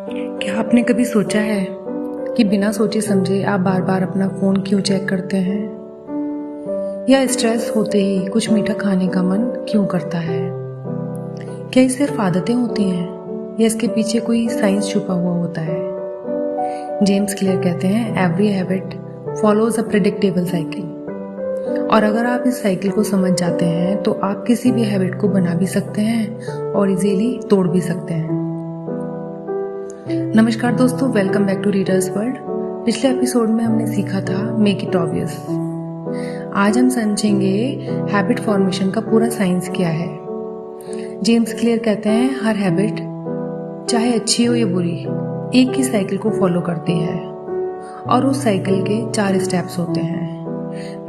क्या आपने कभी सोचा है कि बिना सोचे समझे आप बार बार अपना फ़ोन क्यों चेक करते हैं? या स्ट्रेस होते ही कुछ मीठा खाने का मन क्यों करता है? क्या ये सिर्फ आदतें होती हैं या इसके पीछे कोई साइंस छुपा हुआ होता है? जेम्स क्लियर कहते हैं, every habit follows a predictable cycle. और अगर आप इस साइकिल को समझ जाते हैं तो आप किसी भी हैबिट को बना भी सकते हैं और इजीली तोड़ भी सकते हैं। नमस्कार दोस्तों, welcome back to readers world. पिछले एपिसोड में हमने सीखा था मेक इट ऑब्वियस। आज हम समझेंगे हैबिट फॉर्मेशन का पूरा साइंस क्या है। जेम्स क्लियर कहते हैं, हर हैबिट चाहे अच्छी हो या बुरी एक ही साइकिल को फॉलो करती है और उस साइकिल के 4 स्टेप्स होते हैं।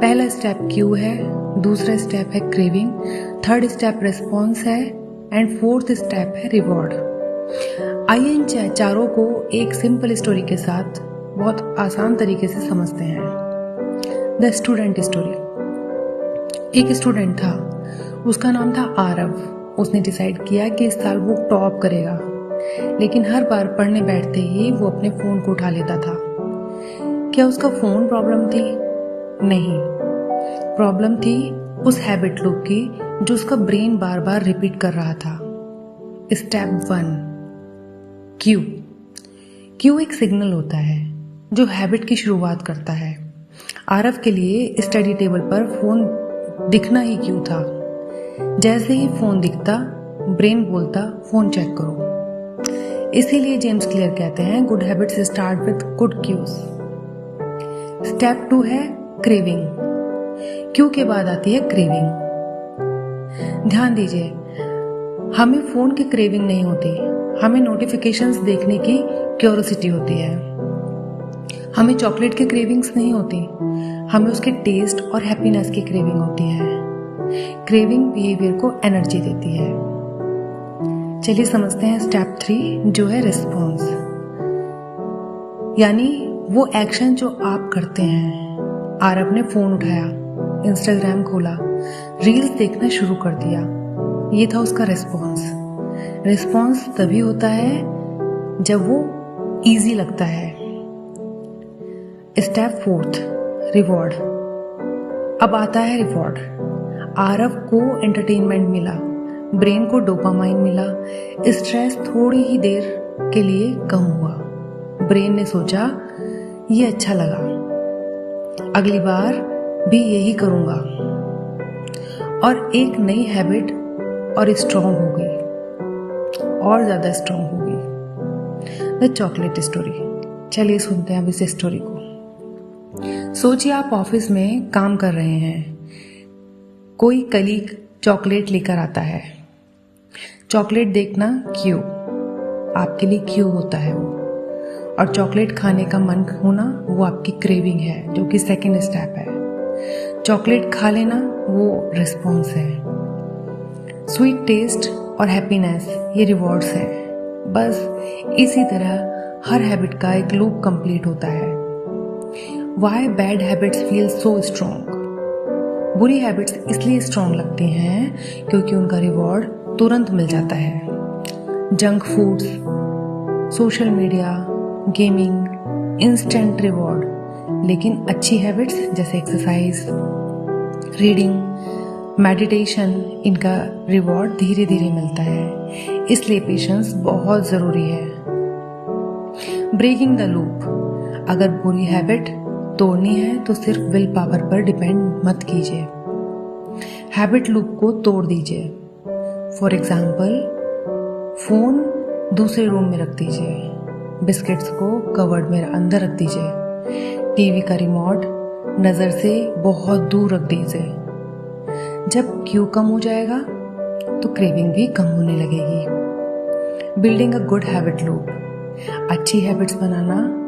पहला स्टेप क्यू है, दूसरा स्टेप है क्रेविंग, थर्ड स्टेप रिस्पॉन्स है एंड फोर्थ स्टेप है रिवॉर्ड। आइए इन चारों को एक सिंपल स्टोरी के साथ बहुत आसान तरीके से समझते हैं। The student story. एक स्टूडेंट था, उसका नाम था आरव। उसने डिसाइड किया कि इस साल वो टॉप करेगा, लेकिन हर बार पढ़ने बैठते ही वो अपने फोन को उठा लेता था। क्या उसका फोन प्रॉब्लम थी? नहीं, प्रॉब्लम थी उस हैबिट लूप की जो उसका ब्रेन बार बार रिपीट कर रहा था। Step 1, Q. क्यू एक सिग्नल होता है जो हैबिट की शुरुआत करता है। आरव के लिए स्टडी टेबल पर फोन दिखना ही क्यू था। जैसे ही फोन दिखता, ब्रेन बोलता फोन चेक करो। इसीलिए जेम्स क्लियर कहते हैं, good habits start with good cues. Step 2 है क्रेविंग। क्यू के बाद आती है क्रेविंग। ध्यान दीजिए, हमें फोन की क्रेविंग नहीं होती, हमें नोटिफिकेशंस देखने की क्यूरियोसिटी होती है। हमें चॉकलेट की क्रेविंग्स नहीं होती, हमें उसके टेस्ट और हैप्पीनेस की क्रेविंग होती है। क्रेविंग बिहेवियर को एनर्जी देती है। चलिए समझते हैं स्टेप 3 जो है रिस्पॉन्स, यानी वो एक्शन जो आप करते हैं। आरव ने फोन उठाया, इंस्टाग्राम खोला, रील्स देखना शुरू कर दिया। ये था उसका रिस्पॉन्स। रिस्पॉन्स तभी होता है जब वो इजी लगता है। Step 4, reward. अब आता है रिवॉर्ड। आरव को एंटरटेनमेंट मिला, ब्रेन को डोपामाइन मिला, स्ट्रेस थोड़ी ही देर के लिए कम हुआ। ब्रेन ने सोचा ये अच्छा लगा, अगली बार भी यही करूंगा, और एक नई हैबिट और स्ट्रॉन्ग हो गई, और ज्यादा स्ट्रॉन्ग हो गई। The chocolate story. चलिए सुनते हैं अब इस स्टोरी को। सोचिए आप ऑफिस में काम कर रहे हैं, कोई कलीग चॉकलेट लेकर आता है। चॉकलेट देखना क्यू, आपके लिए क्यू होता है वो, और चॉकलेट खाने का मन होना वो आपकी क्रेविंग है जो कि सेकंड स्टेप है। चॉकलेट खा लेना वो रिस्पॉन्स है। स्वीट टेस्ट और हैप्पीनेस ये रिवॉर्ड्स है। बस इसी तरह हर हैबिट का एक लूप कंप्लीट होता है। Why bad habits feel so strong? बुरी हैबिट्स इसलिए स्ट्रॉन्ग लगती हैं क्योंकि उनका रिवॉर्ड तुरंत मिल जाता है। Junk foods, social media, gaming, instant reward. लेकिन अच्छी हैबिट्स जैसे एक्सरसाइज, रीडिंग, मेडिटेशन, इनका रिवॉर्ड धीरे धीरे मिलता है। इसलिए पेशेंस बहुत जरूरी है। Breaking the loop. अगर बुरी हैबिट तोड़नी है तो सिर्फ विल पावर पर डिपेंड मत कीजिए, हैबिट लूप को तोड़ दीजिए। फॉर एग्जाम्पल, फोन दूसरे रूम में रख दीजिए, बिस्किट्स को कवर्ड में अंदर रख दीजिए, टीवी का रिमोट नजर से बहुत दूर रख दीजिए। जब क्यू कम हो जाएगा तो क्रेविंग भी कम होने लगेगी। Building a good habit loop. अच्छी हैबिट्स बनाना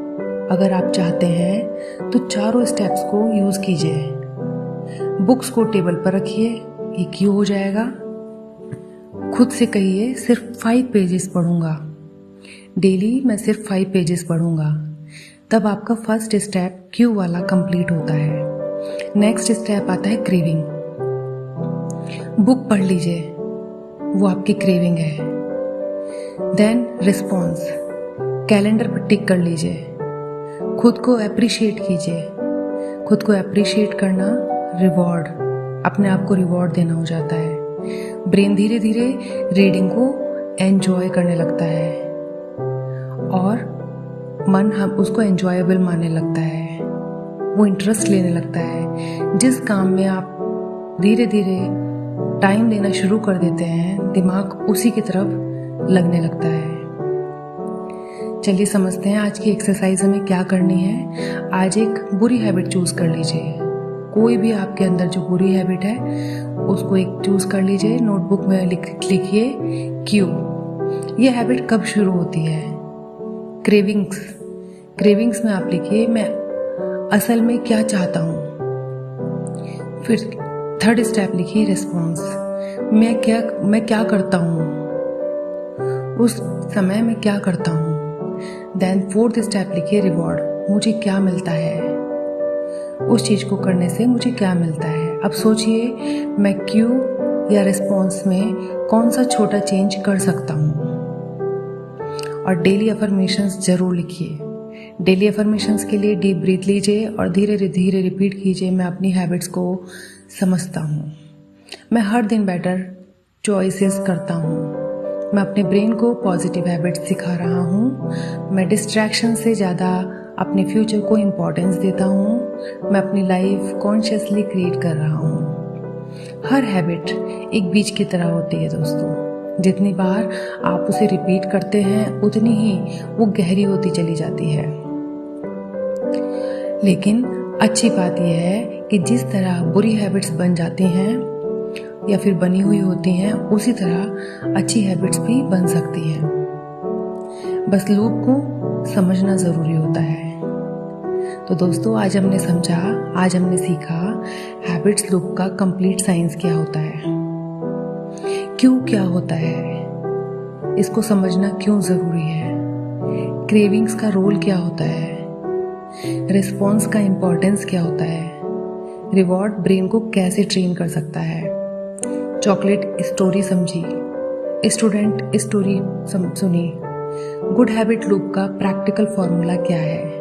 अगर आप चाहते हैं तो चारों स्टेप्स को यूज कीजिए। बुक्स को टेबल पर रखिए, ये क्यू हो जाएगा। खुद से कहिए, सिर्फ 5 पेजेस पढ़ूंगा, डेली मैं सिर्फ 5 पेजेस पढ़ूंगा। तब आपका फर्स्ट स्टेप क्यू वाला कंप्लीट होता है। नेक्स्ट स्टेप आता है क्रेविंग। बुक पढ़ लीजिए, वो आपकी क्रेविंग है। देन रिस्पॉन्स, कैलेंडर पर टिक कर लीजिए। खुद को अप्रिशिएट कीजिए। खुद को अप्रिशिएट करना रिवॉर्ड, अपने आप को रिवॉर्ड देना हो जाता है। ब्रेन धीरे धीरे रीडिंग को एंजॉय करने लगता है और मन हम उसको एंजॉयबल मानने लगता है, वो इंटरेस्ट लेने लगता है। जिस काम में आप धीरे धीरे टाइम देना शुरू कर देते हैं, दिमाग उसी की तरफ लगने लगता है। चलिए समझते हैं आज की एक्सरसाइज हमें क्या करनी है। आज एक बुरी हैबिट चूज कर लीजिए। कोई भी आपके अंदर जो बुरी हैबिट है उसको एक चूज कर लीजिए। नोटबुक में लिखिए क्यों। ये हैबिट कब शुरू होती है? क्रेविंग्स में आप लिखिए मैं असल में क्या चाहता हूँ। फिर थर्ड स्टेप लिखिए रिस्पॉन्स, मैं क्या करता हूँ, उस समय मैं क्या करता हूँ। देन फोर्थ स्टेप लिखिए रिवॉर्ड, मुझे क्या मिलता है, उस चीज को करने से मुझे क्या मिलता है। अब सोचिए मैं क्यों या रिस्पॉन्स में कौन सा छोटा चेंज कर सकता हूँ। और डेली अफर्मेशंस जरूर लिखिए। डेली अफर्मेशंस के लिए डीप ब्रीथ लीजिए और धीरे धीरे रिपीट कीजिए, मैं अपनी हैबिट्स को समझता हूँ, मैं हर दिन बेटर चॉइसेस करता हूँ, मैं अपने ब्रेन को पॉजिटिव हैबिट्स सिखा रहा हूँ, मैं डिस्ट्रैक्शन से ज़्यादा अपने फ्यूचर को इम्पोर्टेंस देता हूँ, मैं अपनी लाइफ कॉन्शियसली क्रिएट कर रहा हूँ। हर हैबिट एक बीज की तरह होती है दोस्तों। जितनी बार आप उसे रिपीट करते हैं उतनी ही वो गहरी होती चली जाती है। लेकिन अच्छी बात यह है कि जिस तरह बुरी हैबिट्स बन जाती हैं या फिर बनी हुई होती हैं, उसी तरह अच्छी हैबिट्स भी बन सकती हैं। बस लूप को समझना ज़रूरी होता है। तो दोस्तों आज हमने सीखा हैबिट्स लूप का कंप्लीट साइंस क्या होता है, क्यों क्या होता है, इसको समझना क्यों ज़रूरी है, क्रेविंग्स का रोल क्या होता है, रिस्पॉन्स का इम्पोर्टेंस क्या होता है, रिवॉर्ड ब्रेन को कैसे ट्रेन कर सकता है, चॉकलेट स्टोरी समझी, स्टूडेंट स्टोरी सुनी, गुड हैबिट लूप का प्रैक्टिकल फॉर्मूला क्या है।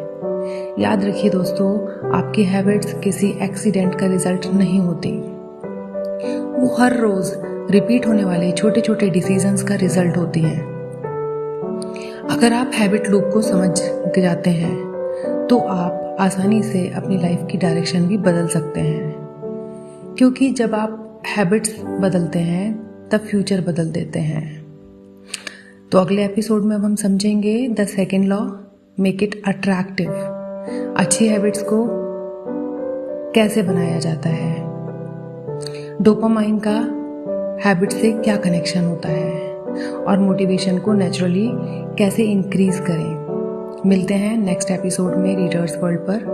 याद रखिए दोस्तों, आपकी हैबिट्स किसी एक्सीडेंट का रिजल्ट नहीं होती, वो हर रोज रिपीट होने वाले छोटे छोटे डिसीजंस का रिजल्ट होती हैं। अगर आप हैबिट लूप को समझ के जाते हैं तो आप आसानी से अपनी लाइफ की डायरेक्शन भी बदल सकते हैं, क्योंकि जब आप हैबिट्स बदलते हैं तब फ्यूचर बदल देते हैं। तो अगले एपिसोड में अब हम समझेंगे the second law, make it attractive. अच्छी हैबिट्स को कैसे बनाया जाता है, डोपामाइन का हैबिट से क्या कनेक्शन होता है और मोटिवेशन को नेचुरली कैसे इंक्रीज करें। मिलते हैं नेक्स्ट एपिसोड में रीडर्स वर्ल्ड पर।